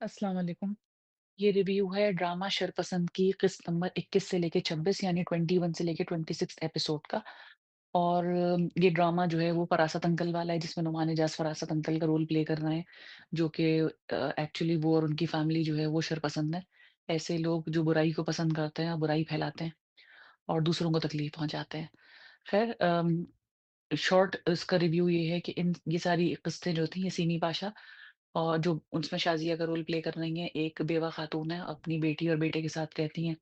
अस्सलाम वालेकुम। ये रिव्यू है ड्रामा शरपसंद की किस्त नंबर 21 से लेके 26 यानी 21 से लेके 26 एपिसोड का। और ये ड्रामा जो है वो फरासत अंकल वाला है जिसमें नुमान इजाज़ फरासत अंकल का रोल प्ले कर रहे हैं, जो कि एक्चुअली वो और उनकी फैमिली जो है वो शरपसंद है। ऐसे लोग जो बुराई को पसंद करते हैं और बुराई फैलाते हैं और दूसरों को तकलीफ पहुँचाते हैं। ख़ैर शॉर्ट इसका रिव्यू ये है कि इन ये सारी किस्तें जो थी ये सीमी पाशा और जो उसमें शाज़िया का रोल प्ले कर रही हैं, एक बेवा खातून है, अपनी बेटी और बेटे के साथ रहती हैं,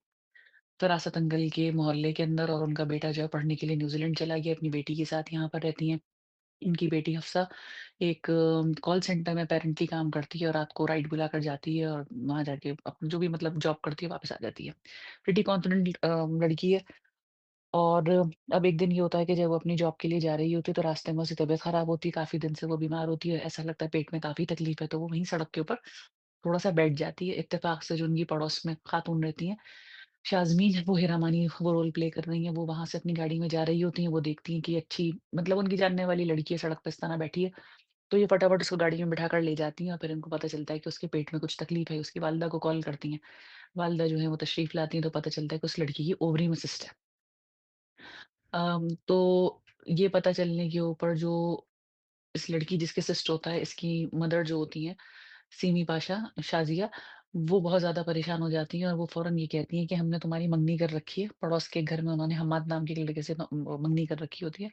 फरासत अंकल के मोहल्ले के अंदर और उनका बेटा जो है पढ़ने के लिए न्यूज़ीलैंड चला गया, अपनी बेटी के साथ यहाँ पर रहती हैं। इनकी बेटी हफ्सा एक कॉल सेंटर में अपेरेंटली काम करती है और रात को राइड बुलाकर जाती है और वहाँ जाके अपनी जो भी मतलब जॉब करती है वापस आ जाती है। प्रिटी कॉन्फिडेंट लड़की है। और अब एक दिन ये होता है कि जब वो अपनी जॉब के लिए जा रही होती है तो रास्ते में उसकी तबीयत खराब होती है, काफ़ी दिन से वो बीमार होती है, ऐसा लगता है पेट में काफ़ी तकलीफ है, तो वो वहीं सड़क के ऊपर थोड़ा-सा बैठ जाती है। इत्तेफ़ाक से जो उनकी पड़ोस में खातून रहती हैं, शाज़मीन है, वो हीरा मानी वो रोल प्ले कर रही हैं, वो वहाँ से अपनी गाड़ी में जा रही होती हैं, वो देखती हैं कि अच्छी मतलब उनकी जानने वाली लड़की है, सड़क पे इस तरह बैठी है, तो ये फटाफट उसको गाड़ी में बिठाकर ले जाती हैं और फिर इनको पता चलता है कि उसके पेट में कुछ तकलीफ है, उसकी वालिदा को कॉल करती हैं। वालिदा जो है वो तशरीफ़ लाती हैं, तो पता चलता है कि उस लड़की की ओवरी में सिस्ट है। तो ये पता चलने के ऊपर जो इस लड़की जिसके सिस्ट होता है, इसकी मदर जो होती हैं, सीमी पाशा, शाज़िया, वो बहुत ज़्यादा परेशान हो जाती हैं और वो फ़ौरन ये कहती हैं कि हमने तुम्हारी मंगनी कर रखी है। पड़ोस के घर में उन्होंने हम्माद नाम के एक लड़के से मंगनी कर रखी होती है।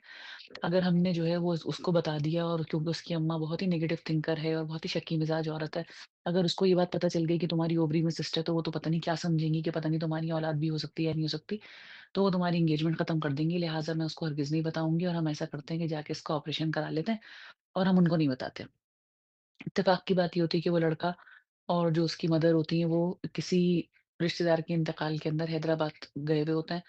अगर हमने जो है वो उसको बता दिया और क्योंकि उसकी अम्मा बहुत ही नेगेटिव थिंकर है और बहुत ही शक्की मिज़ाज औरत है, अगर उसको ये बात पता चल गई कि तुम्हारी ओवरी में सिस्ट है, तो वो तो पता नहीं क्या समझेंगी कि पता नहीं तुम्हारी औलाद भी हो सकती है या नहीं हो सकती। तो वो तुम्हारी एंगेजमेंट खत्म कर देंगी, लिहाज़ा मैं उसको हरगिज़ नहीं बताऊँगी और हम ऐसा करते हैं कि जाके इसका ऑपरेशन करा लेते हैं और हम उनको नहीं बताते। इत्तेफ़ाक की बात ये होती है कि वो लड़का और जो उसकी मदर होती हैं, वो किसी रिश्तेदार के इंतकाल के अंदर हैदराबाद गए हुए होते हैं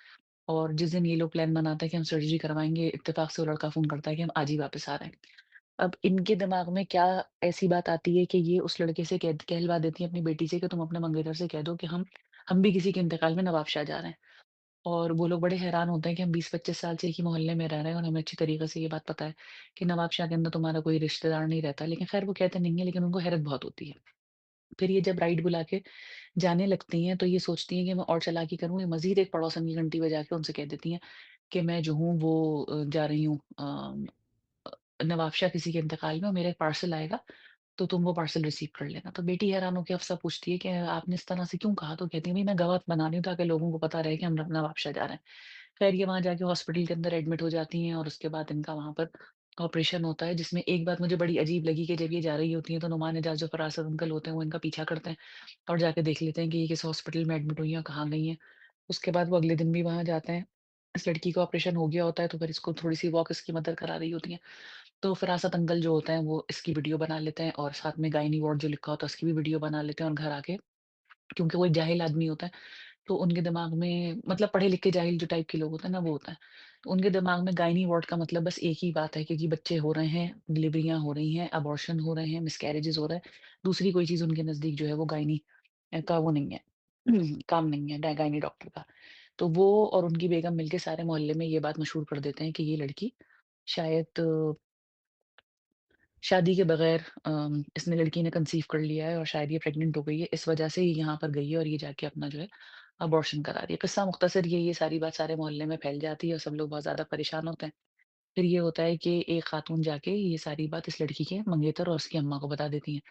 और जिस दिन ये लोग प्लान बनाते हैं कि हम सर्जरी करवाएँगे, इत्तेफ़ाक से वो लड़का फ़ोन करता है कि हम आज ही वापस आ रहे हैं। अब इनके दिमाग में क्या ऐसी बात आती है कि ये उस लड़के से कहलवा देती हैं अपनी बेटी से कि तुम अपने मंगेतर से कह दो कि हम भी किसी के इंतकाल में नवाबशाह जा रहे हैं। और वो लोग बड़े हैरान होते हैं कि हम 20-25 साल से एक ही मोहल्ले में रह रहे हैं और हमें अच्छी तरीके से ये बात पता है कि नवाबशाह के अंदर तुम्हारा कोई रिश्तेदार नहीं रहता। लेकिन ख़ैर वो कहते नहीं है, लेकिन उनको हैरत बहुत होती है। फिर ये जब राइड बुला के जाने लगती हैं तो ये सोचती हैं कि मैं और चालाकी करूँ, ये मज़ीद एक पड़ोसन की घंटी बजा के उनसे कह देती हैं कि मैं जो हूँ वो जा रही हूँ नवाबशाह किसी के इंतकाल में और मेरा एक पार्सल आएगा, तो तुम वो पार्सल रिसीव कर लेना। तो बेटी हैरान होके अफ़सा पूछती है कि आपने इस तरह से क्यों कहा? तो कहती है भई मैं गवाह बना रही हूँ ताकि लोगों को पता रहे कि हम नवाबशाह जा रहे हैं। खैर ये वहाँ जाके हॉस्पिटल के अंदर एडमिट हो जाती हैं और उसके बाद इनका वहाँ पर ऑपरेशन होता है, जिसमें एक बात मुझे बड़ी अजीब लगी कि जब ये जा रही होती हैं तो नुमान एजाज जो फरासत अंकल होते हैं वो इनका पीछा करते हैं और जाके देख लेते हैं कि ये किस हॉस्पिटल में एडमिट हुई हैं और कहाँ गई हैं। उसके बाद वो अगले दिन भी वहाँ जाते हैं। इस लड़की का ऑपरेशन हो गया होता है तो फिर इसको थोड़ी सी वॉक इसकी मदर करा रही होती हैं। तो फरासत अंकल जो होते हैं वो इसकी वीडियो बना लेते हैं और साथ में गायनी वार्ड जो लिखा होता है उसकी भी वीडियो बना लेते हैं और घर आके, क्योंकि वो एक जाहिल आदमी होता है, तो उनके दिमाग में मतलब पढ़े लिखे जाहिल जो टाइप के लोग होते हैं ना वो होता है। तो उनके दिमाग में गायनी वार्ड का मतलब बस एक ही बात है, क्योंकि बच्चे हो रहे हैं, डिलीवरियाँ हो रही हैं, अबॉर्शन हो रहे हैं, मिसकैरेजेस हो रहे हैं। दूसरी कोई चीज़ उनके नज़दीक जो है वो गायनी का वो नहीं है, काम नहीं है गायनी डॉक्टर का। तो वो और उनकी बेगम मिलके सारे मोहल्ले में ये बात मशहूर कर देते हैं कि ये लड़की शायद शादी के बगैर इसने लड़की ने कंसीव कर लिया है और शायद ये प्रेग्नेंट हो गई है, इस वजह से ये यहाँ पर गई है और ये जाके अपना जो है अबॉर्शन करा रही है। किस्सा मुख्तसर ये सारी बात सारे मोहल्ले में फैल जाती है और सब लोग बहुत ज़्यादा परेशान होते हैं। फिर ये होता है कि एक खातून जाके ये सारी बात इस लड़की के मंगेतर और उसकी अम्मा को बता देती हैं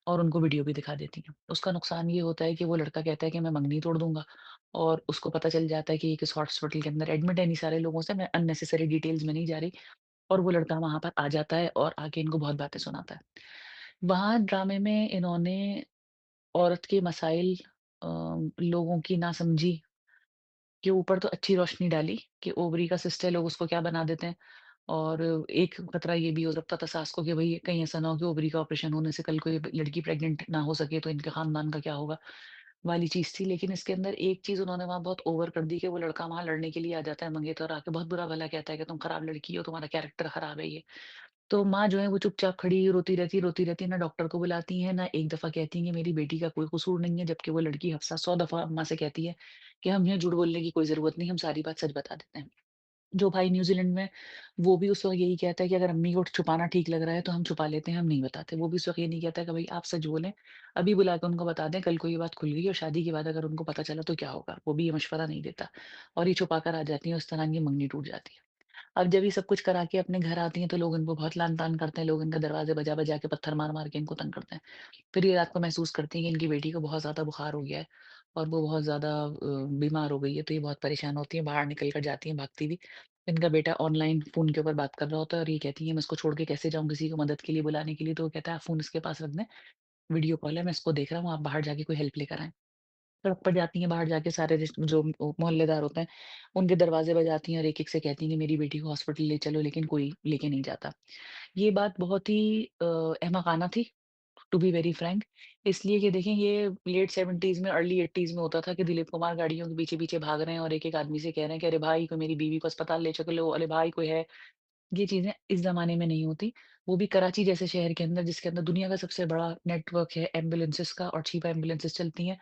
और उनको वीडियो भी दिखा देती हैं। उसका नुकसान ये होता है कि वो लड़का कहता है कि मैं मंगनी तोड़ दूँगा और उसको पता चल जाता है कि ये किस हॉस्पिटल के अंदर एडमिट है इन्हीं सारे लोगों से, मैं अननेसेसरी डिटेल्स में नहीं जा रही। और वो लड़का वहाँ पर आ जाता है और आके इनको बहुत बातें सुनाता है। वहाँ ड्रामे में इन्होंने औरत के मसाइल लोगों की नासमझी के ऊपर तो अच्छी रोशनी डाली कि ओवरी का सिस्ट है, लोग उसको क्या बना देते हैं। और एक खतरा ये भी हो सकता था सास को कि भई कहीं ऐसा ना हो कि ओवरी का ऑपरेशन होने से कल को ये लड़की प्रेग्नेंट ना हो सके तो इनके खानदान का क्या होगा, वाली चीज़ थी। लेकिन इसके अंदर एक चीज़ उन्होंने वहाँ बहुत ओवर कर दी कि वो लड़का वहाँ लड़ने के लिए आ जाता है मंगेतर आके बहुत बुरा-भला कहता है कि तुम खराब लड़की हो, तुम्हारा कैरेक्टर खराब है ये। तो माँ जो है वो चुपचाप खड़ी रोती रहती है, ना डॉक्टर को बुलाती हैं, ना एक दफ़ा कहती हैं कि मेरी बेटी का कोई कसूर नहीं है, जबकि वो लड़की हफ्सा 100 दफ़ा अम्मा से कहती है कि हम यहाँ झूठ बोलने की कोई ज़रूरत नहीं, हम सारी बात सच बता देते हैं। जो भाई न्यूज़ीलैंड में, वो भी उस वक़्त यही कहता है कि अगर अम्मी को छुपाना ठीक लग रहा है तो हम छुपा लेते हैं, हम नहीं बताते। वो भी उस वक़्त ये नहीं कहता कि भई आप सच बोलें, अभी बुला के उनको बता दें, कल को ये बात खुल गई और शादी के बाद अगर उनको पता चला तो क्या होगा? वो भी ये मशवरा नहीं देता और ये छुपा कर आ जाती हैं, उस तरह इनकी मंगनी टूट जाती है। अब जब ये सब कुछ करा के अपने घर आती हैं तो लोग इनको बहुत लान-तान करते हैं, लोग इनका दरवाज़े बजा-बजा के, पत्थर मार-मार के इनको तंग करते हैं। फिर ये रात को महसूस करती हैं कि इनकी बेटी को बहुत ज़्यादा बुखार हो गया है और वो बहुत ज़्यादा बीमार हो गई है, तो ये बहुत परेशान होती हैं, बाहर निकल कर जाती हैं भागती हुई। इनका बेटा ऑनलाइन फ़ोन के ऊपर बात कर रहा होता है और ये कहती हैं, "मैं इसको छोड़ के कैसे जाऊँ किसी को मदद के लिए बुलाने के लिए?" तो वो कहता है, "आप फ़ोन इसके पास रख दें, वीडियो कॉल है, मैं इसको देख रहा हूँ, आप बाहर जाके कोई हेल्प लेकर आएँ।" सड़क पर जाती हैं, बाहर जाके सारे जो मोहल्लेदार होते हैं, उनके दरवाज़े बजाती हैं और एक-एक से कहती हैं कि मेरी बेटी को हॉस्पिटल ले चलो, लेकिन कोई लेके नहीं जाता। ये बात बहुत ही अहमकाना थी, टू बी वेरी फ्रैंक, इसलिए कि देखें ये लेट 70s में, अर्ली 80s में होता था कि दिलीप कुमार गाड़ियों के पीछे-पीछे भाग रहे हैं और एक-एक आदमी से कह रहे हैं कि अरे भाई कोई मेरी बीवी को अस्पताल ले चलो, अरे भाई कोई है। ये चीज़ें इस ज़माने में नहीं होती। वो भी कराची जैसे शहर के अंदर जिसके अंदर दुनिया का सबसे बड़ा नेटवर्क है एम्बुलेंसेस का और चीप एम्बुलेंसेस चलती हैं।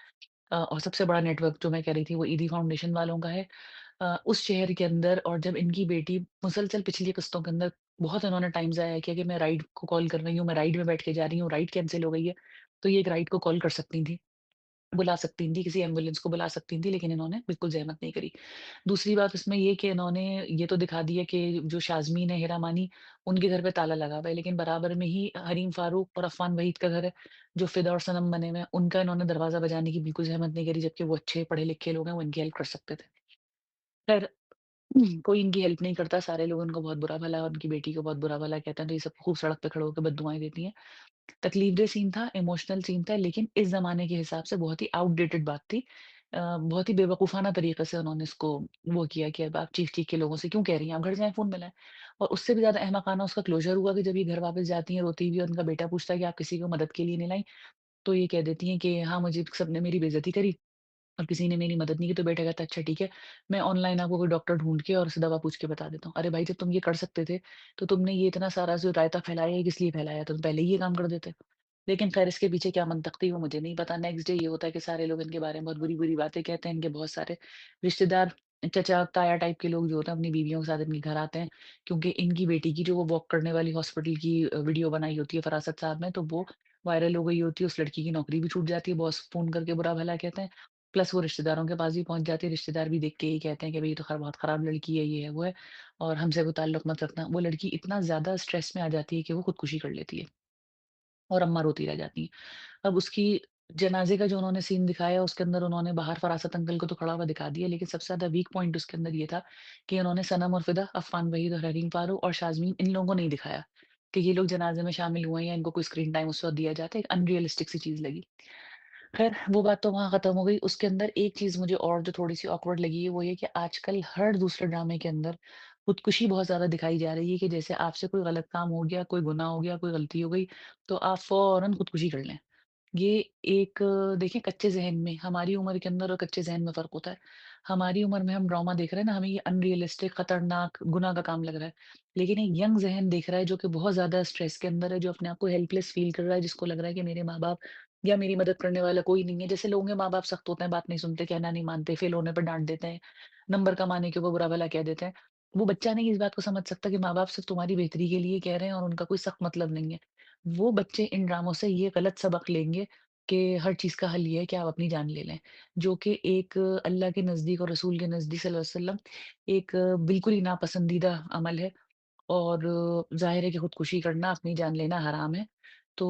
और सबसे बड़ा नेटवर्क जो मैं कह रही थी वो ईदी फाउंडेशन वालों का है। उस शहर के अंदर और जब इनकी बेटी मुसलसल पिछली किस्तों के अंदर बहुत इन्होंने टाइम ज़ाया किया कि मैं राइड को कॉल कर रही हूँ, मैं राइड में बैठ के जा रही हूँ, राइड कैंसल हो गई है। तो ये एक राइड को कॉल कर सकती थी, बुला सकती थी, किसी एम्बुलेंस को बुला सकती थी, लेकिन इन्होंने बिल्कुल ज़हमत नहीं करी। दूसरी बात इसमें ये कि इन्होंने ये तो दिखा दिया कि जो शाज़मीन है, हिरा मानी, उनके घर पे ताला लगा हुआ है, लेकिन बराबर में ही हरीम फारूक और अफ़ान वहीद का घर है, जो फ़िदा और सनम बने हुए हैं, उनका इन्होंने दरवाज़ा बजाने की बिल्कुल ज़हमत नहीं करी, जबकि वो अच्छे पढ़े-लिखे लोग हैं, वो इनकी हेल्प कर सकते थे। ख़ैर कोई इनकी हेल्प नहीं करता, सारे लोग उनको बहुत बुरा-भला और उनकी बेटी को बहुत बुरा-भला कहते हैं, तो ये सब खूब सड़क पे खड़े होके बददुआएँ देती हैं। तकलीफ़देह सीन था, इमोशनल सीन था, लेकिन इस ज़माने के हिसाब से बहुत ही आउटडेटेड बात थी। बहुत ही बेवकूफ़ाना तरीक़े से उन्होंने इसको वो किया कि अब आप चीख-चीख के लोगों से क्यों कह रही हैं? आप घर जाएँ, फ़ोन मिलाएँ। और उससे भी ज़्यादा अहमकाना उसका क्लोज़र हुआ कि जब ये घर वापस जाती हैं रोती हुई और उनका बेटा पूछता है कि आप किसी को मदद के लिए नहीं लाईं? तो ये कह देती हैं कि हाँ, मुझे सबने मेरी बेइज़्ज़ती करी और किसी ने मेरी मदद नहीं की। तो बेटा कहता है, "अच्छा ठीक है, मैं ऑनलाइन आपको कोई डॉक्टर ढूँढ के और उसे दवा पूछ के बता देता हूँ।" अरे भाई, जब तुम ये कर सकते थे, तो तुमने ये इतना सारा जो रायता फैलाया, ये किस लिए फैलाया? तुम पहले ही ये काम कर देते। लेकिन ख़ैर इसके पीछे क्या मंतक थी वो मुझे नहीं पता। नेक्स्ट डे ये होता है कि सारे लोग इनके बारे में बहुत बुरी-बुरी बातें कहते हैं। इनके बहुत सारे रिश्तेदार, चचा, ताया टाइप के लोग जो होते हैं अपनी बीवियों के साथ इनके घर आते हैं, क्योंकि इनकी बेटी की जो वो वॉक करने वाली हॉस्पिटल की वीडियो बनाई होती है फरासत साहब ने, तो वो वायरल हो गई होती है। उस लड़की की नौकरी भी छूट जाती है, बॉस फ़ोन करके बुरा-भला कहते हैं। प्लस वो रिश्तेदारों के पास भी पहुँच जाती है, रिश्तेदार भी देख के यही कहते हैं कि भई ये तो बहुत खराब लड़की है, ये है, वो है और हमसे कोई ताल्लुक मत रखना। वो लड़की इतना ज़्यादा स्ट्रेस में आ जाती है कि वो खुदकुशी कर लेती है और अम्मा रोती रह जाती हैं। अब उसकी जनाज़े का जो उन्होंने सीन दिखाया उसके अंदर उन्होंने बाहर फ़रासत अंकल को तो खड़ा हुआ दिखा दिया, लेकिन सबसे ज़्यादा वीक पॉइंट उसके अंदर ये था कि उन्होंने सनम और फ़िदा, अफ़ान वहीद और हरीम फारूक और शाज़मीन इन लोगों को नहीं दिखाया कि ये लोग जनाज़े में शामिल हुए हैं या इनको कोई स्क्रीन टाइम उस वक़्त दिया जाता है, एक अनरियलिस्टिक सी चीज़ लगी। ख़ैर वो बात तो वहाँ ख़त्म हो गई। उसके अंदर एक चीज़ मुझे और जो थोड़ी-सी ऑकवर्ड लगी है वो ये कि आजकल हर दूसरे ड्रामे के अंदर खुदकुशी बहुत ज़्यादा दिखाई जा रही है कि जैसे आपसे कोई गलत काम हो गया, कोई गुनाह हो गया, कोई गलती हो गई, तो आप फ़ौरन खुदकुशी कर लें। ये एक देखिए कच्चे ज़हन में, हमारी उम्र के अंदर और कच्चे ज़हन में फ़र्क होता है। हमारी उम्र में हम ड्रामा देख रहे हैं ना, हमें ये अनरियलिस्टिक, खतरनाक, गुनाह का काम लग रहा है। लेकिन एक यंग ज़हन देख रहा है जो कि बहुत ज़्यादा स्ट्रेस के अंदर है, जो अपने आप को हेल्पलेस फ़ील कर रहा है, जिसको लग रहा है कि मेरे माँ-बाप या मेरी मदद करने वाला कोई नहीं है। जैसे लोगों के माँ-बाप सख्त होते हैं, बात नहीं सुनते, कहना नहीं मानते, फ़ेल होने पर डाँट देते हैं, नंबर कम आने के ऊपर बुरा-भला कह देते हैं। वो बच्चा नहीं इस बात को समझ सकता कि माँ-बाप सिर्फ़ तुम्हारी बेहतरी के लिए कह रहे हैं और उनका कोई सख्त मतलब नहीं है। वो बच्चे इन ड्रामों से ये गलत सबक लेंगे कि हर चीज़ का हल ये है कि आप अपनी जान ले लें, जो कि एक अल्लाह के नज़दीक और रसूल के नज़दीक सल्लल्लाहु अलैहि वसल्लम एक बिल्कुल ही नापसंदीदा अमल है। और ज़ाहिर है कि खुदकुशी करना, अपनी जान लेना हराम है। तो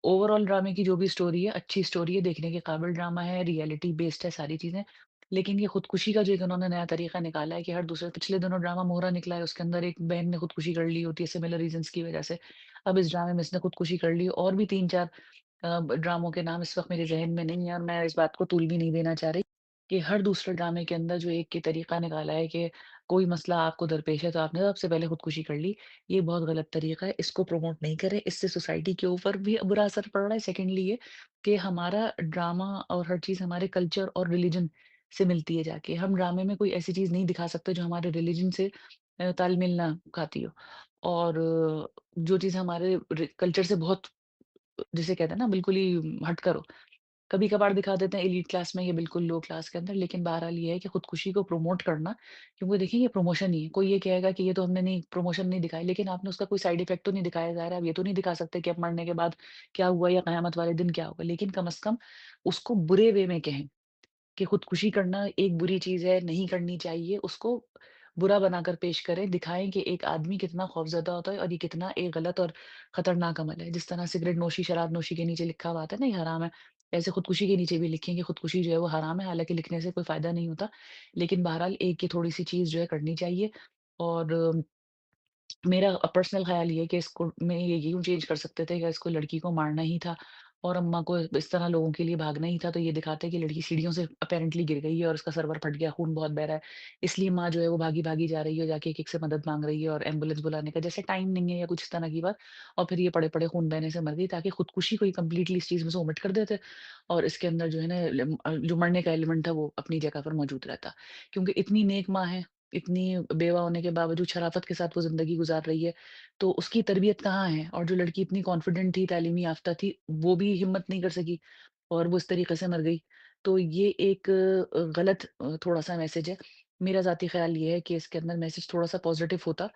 ओवरऑल ड्रामे की जो भी स्टोरी है, अच्छी स्टोरी है, देखने के काबिल ड्रामा है, रियलिटी बेस्ड है सारी चीज़ें। लेकिन ये खुदकुशी का जो एक उन्होंने नया तरीका निकाला है कि हर दूसरे पिछले दिनों ड्रामा मोहरा निकला है, उसके अंदर एक बहन ने खुदकुशी कर ली होती है सिमिलर रीज़न्स की वज़ह से। अब इस ड्रामे में इसने खुदकुशी कर ली और भी 3-4 ड्रामों के नाम इस वक़्त मेरे ज़हन में नहीं है और मैं इस बात को तूल भी नहीं देना चाह रही कि हर दूसरे ड्रामे के अंदर जो एक ये तरीका निकाला है कि कोई मसला आपको दरपेश है तो आपने सबसे पहले खुदकुशी कर ली। ये बहुत गलत तरीका है, इसको प्रमोट नहीं करें, इससे सोसाइटी के ऊपर भी बुरा असर पड़ रहा है। सेकेंडली ये कि हमारा ड्रामा और हर चीज़ हमारे कल्चर और रिलिजन से मिलती है जाके। हम ड्रामे में कोई ऐसी चीज़ नहीं दिखा सकते जो हमारे रिलिजन से तालमेल ना खाती हो। और जो चीज़ हमारे कल्चर से बहुत जिसे कहते हैं ना बिल्कुल ही हटकर हो, कभी-कभार दिखा देते हैं एलीट क्लास में, ये बिल्कुल लो क्लास के अंदर, लेकिन बहरहाल ये है कि खुदकुशी को प्रमोट करना, क्योंकि देखिए ये प्रमोशन ही है। कोई ये कहेगा कि ये तो हमने नहीं प्रमोशन नहीं दिखाई, लेकिन आपने उसका कोई साइड इफेक्ट तो नहीं दिखाया जा रहा है। आप ये तो नहीं दिखा सकते कि अब मरने के बाद क्या हुआ या कयामत वाले दिन क्या होगा। लेकिन कम से कम उसको बुरे वे में कहें। कि खुदकुशी करना एक बुरी चीज़ है, नहीं करनी चाहिए, उसको बुरा बनाकर पेश करें, दिखाएँ कि एक आदमी कितना खौफ़ज़दा होता है और ये कितना एक गलत और खतरनाक अमल है। जिस तरह सिगरेट नोशी, शराब नोशी के नीचे लिखा हुआ आता है ना, ये हराम है, ऐसे खुदकुशी के नीचे भी लिखें कि खुदकुशी जो है वो हराम है, हालाँकि लिखने से कोई फ़ायदा नहीं होता। लेकिन बहरहाल एक ये थोड़ी-सी चीज़ जो है करनी चाहिए और मेरा पर्सनल ख़्याल ये है कि इसको मैं ये यूँ चेंज कर सकते थे कि इसको लड़की को मारना ही था और अम्मा को इस तरह लोगों के लिए भागना ही था, तो ये दिखाते हैं कि लड़की सीढ़ियों से अपैरेंटली गिर गई है और उसका सर्वर फट गया, खून बहुत बह रहा है। इसलिए माँ जो है वो भागी-भागी जा रही है, जाके एक-एक से मदद माँग रही है और एम्बुलेंस बुलाने का जैसे टाइम नहीं है या कुछ इस तरह की बात और फिर ये पड़े-पड़े खून बहने से मर गई ताकि खुदकुशी को ही कंप्लीटली इस चीज़ में से ओमिट कर देते और इसके अंदर जो है ना जो मरने का एलिमेंट था वो अपनी जगह पर मौजूद रहता। क्योंकि इतनी नेक माँ है, इतनी बेवा होने के बावजूद शराफ़त के साथ वो ज़िंदगी गुज़ार रही है, तो उसकी तरबियत कहाँ है? और जो लड़की इतनी कॉन्फिडेंट थी, तालीमी याफ़्ता थी, वो भी हिम्मत नहीं कर सकी और वो इस तरीके से मर गई। तो ये एक गलत थोड़ा-सा मैसेज है। मेरा ज़ाती ख़्याल ये है कि इसके अंदर मैसेज थोड़ा-सा पॉज़िटिव होता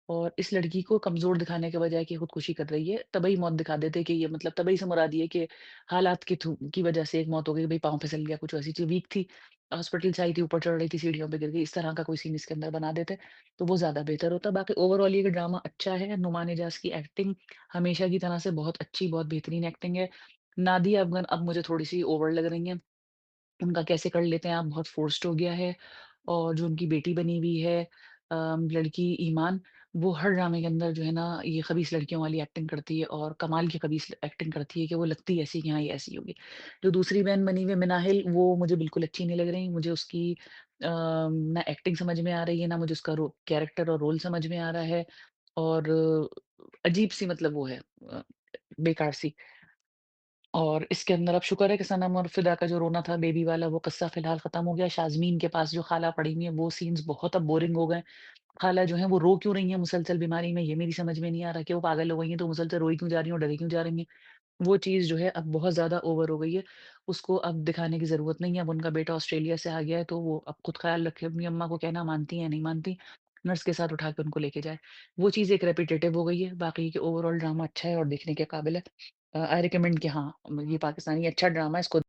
और इस लड़की को कमज़ोर दिखाने के बजाय कि खुदकुशी कर रही है, तबई मौत दिखा देते कि ये मतलब तबई से मुराद ये है कि हालात की वज़ह से एक मौत हो गई, भई पाँव फिसल गया, कुछ ऐसी चीज़ वीक थी, हॉस्पिटल से आई थी, ऊपर चढ़ रही थी, सीढ़ियों पे गिर गई, इस तरह का कोई सीन इसके अंदर बना देते, तो वो ज़्यादा बेहतर होता। बाकी ओवरऑल ये ड्रामा अच्छा है, नुमान इजाज़ की एक्टिंग हमेशा की तरह से बहुत अच्छी, बहुत बेहतरीन एक्टिंग है। नादिया अफ़गान अब मुझे थोड़ी-सी ओवर लग रही हैं। उनका कैसे कर लेते हैं आप, बहुत फ़ोर्स्ड हो गया है और जो उनकी बेटी बनी हुई है लड़की ईमान, वो हर ड्रामे के अंदर जो है ना, ये खबीस लड़कियों वाली एक्टिंग करती है और कमाल की खबीस एक्टिंग करती है कि वो लगती है ऐसी कि हाँ, ये ऐसी होगी। जो दूसरी बहन बनी हुई है मिनाहिल, वो मुझे बिल्कुल अच्छी नहीं लग रही। मुझे उसकी ना एक्टिंग समझ में आ रही है, ना मुझे उसका कैरेक्टर और रोल समझ में आ रहा है और अजीब-सी मतलब वो है बेकार-सी। और इसके अंदर अब शुक्र है कि सनम और फिदा का जो रोना था बेबी वाला वो किस्सा फिलहाल खत्म हो गया। शाज़मीन के पास जो खाला पड़ी हुई है वो सीन्स बहुत अब बोरिंग हो गए। खाला जो है वो रो क्यों रही हैं मुसलसल बीमारी में ये मेरी समझ में नहीं आ रहा कि वो पागल हो गई हैं तो मुसलसल रोई क्यों जा रही हैं और डरी क्यों जा रही हैं। वो चीज़ जो है अब बहुत ज़्यादा ओवर हो गई है। उसको अब दिखाने की ज़रूरत नहीं है। अब उनका बेटा ऑस्ट्रेलिया से आ गया है तो वो अब खुद ख़्याल रखे अपनी अम्मा को कहना मानती हैं, नहीं मानती। नर्स के साथ उठा के उनको लेके जाए। वो चीज़ एक रेपिटेटिव हो गई है। बाकी के ओवरऑल ड्रामा अच्छा है और देखने के काबिल है। आई रिकमेंड कि हाँ, ये पाकिस्तानी अच्छा ड्रामा है इसको